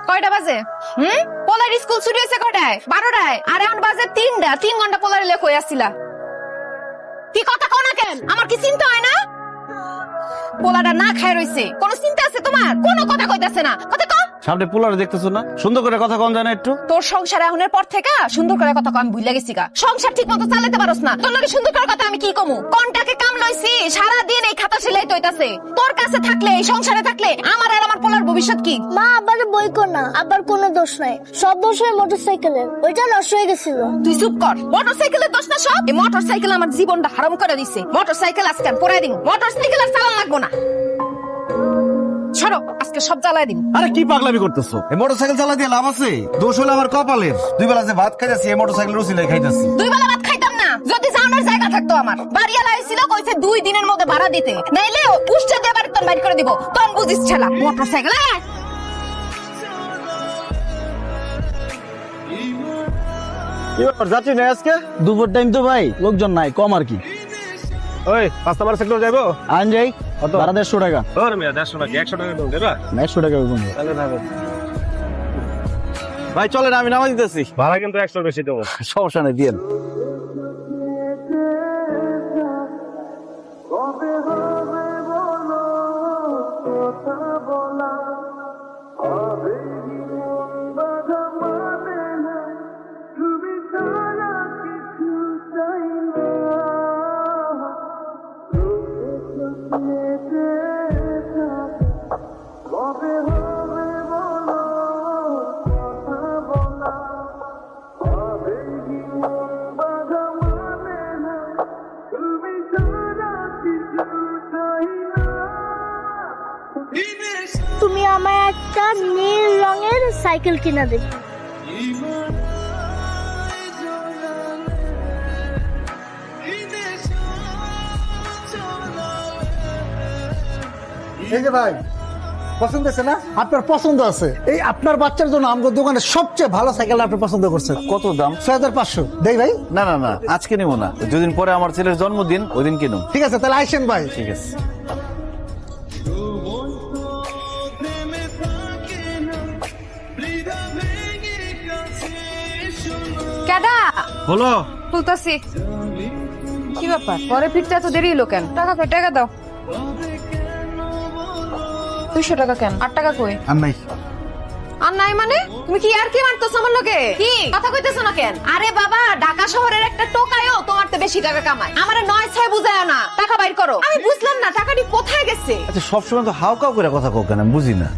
কয়টা বাজে? পোলার স্কুল ছুটি হয়েছে কয়টায়? 12টায়। আর এখন বাজে 3টা। 3 ঘন্টা পোলারে লেখ হয়ে আসছিলা। কি কথা কও না কেন? আমার কি চিন্তা হয় না? পোলাটা না খায় রইছে, কোন চিন্তা আছে তোমার? কোন কথা কইতাছে না, কথা কও। সামনে পোলারে দেখতেছো না, সুন্দর করে কথা কম জানা একটু। তোর সংসার এখনের পর থেকে সুন্দর করে কথা কও আমি ভুলে গেছি গা। সংসার ঠিক মতো চালাতে পারোস না, তোর লগে সুন্দর করে কথা আমি কি কমু? কোনটাকে কাম লইছি সারা দিন এই খাতা সেলাই তৈতাছে। তোর কাছে থাকলে এই সংসারে থাকলে আমার আর আমার পোলার ভবিষ্যৎ কি? মা আবার বই কর না, আবার কোনো দোষ নাই, সব দোষ হয় মোটরসাইকেলের, ওইটা নষ্ট হয়ে গেছিল। তুই চুপ কর। মোটরসাইকেলের দোষ না সব? এই মোটরসাইকেল আমার জীবনটা হারাম করে দিছে। মোটরসাইকেল আজকে পড়াই দিন, মোটরসাইকেল আর চালান লাগবো না। সরো, আজকে সব জ্বালায় দিন। আরে কি পাগলামি করতেছো? এই মোটরসাইকেল চালা দিয়ে লাভ আছে? দোষ হলো আমার কপালের। 2 বেলা যে ভাত খাইতাছি এই মোটরসাইকেল রুচিলাই খাইতাছি। 2 বেলা ভাত খাইতাম না যদি জানার জায়গা থাকতো আমার। বাড়িওয়ালা আইছিল কইছে 2 দিনের মধ্যে ভাড়া দিতে, নাইলে উষ্টা দিয়ে বাড়ি তোর বাইর করে দিব। তোর বুঝিস ছেলা মোটরসাইকেল। কি ব্যাপার, যাচ্ছি না আজকে? দুপুর টাইম তো ভাই, লোকজন নাই, কম আর কি। ওই 5 নাম্বার সেক্টর যাইবো? আন যাই ভাড়া 150 টাকা। ওর মিয়া 150 টাকা 100 টাকা দাও দেবা? 100 টাকা বন্ধু। তাহলে ভালো। ভাই চলেন, আমি নামাজ দিতেছি। ভাড়া কিন্তু 100 বেশি দেবো। সমস্যা নেই, দিয়েন। তুমি আমার একটা নীল রঙের সাইকেল কিনা দেবে। এই যে ভাই, পছন্দ আছে না? আপনার পছন্দ আছে, এই আপনার বাচ্চার জন্য আমাদের দোকানে সবচেয়ে ভালো সাইকেল আপনি পছন্দ করছেন। কত দাম? 6500 দেই ভাই। না না না, আজকে নিব না, 2 দিন পরে আমার ছেলের জন্মদিন, ওই দিন কিনুম। ঠিক আছে, তাহলে আইসেন ভাই। ঠিক আছে। কেডা? বলো। তুলতাছি। কি ব্যাপার, পরে ফিরতে এত দেরি হলো কেন? টাকা কই? টাকা দাও। 200 টাকা কেন? 8 টাকা কই? আর নাই। আর নাই মানে? তুমি কি আর কি মারতেছ আমার লগে? কি কথা কইতেছ না কেন? আরে বাবা, ঢাকা শহরের একটা টোকায়ও তোমার তো বেশি টাকা কামায়। আমারে 9-6 বুঝায় না, টাকা বাইর করো। আমি বুঝলাম না টাকাটি কোথায় গেছে। আচ্ছা, সবসময় তো হাউ কাউ করে কথা কও কেন, আমি বুঝি না।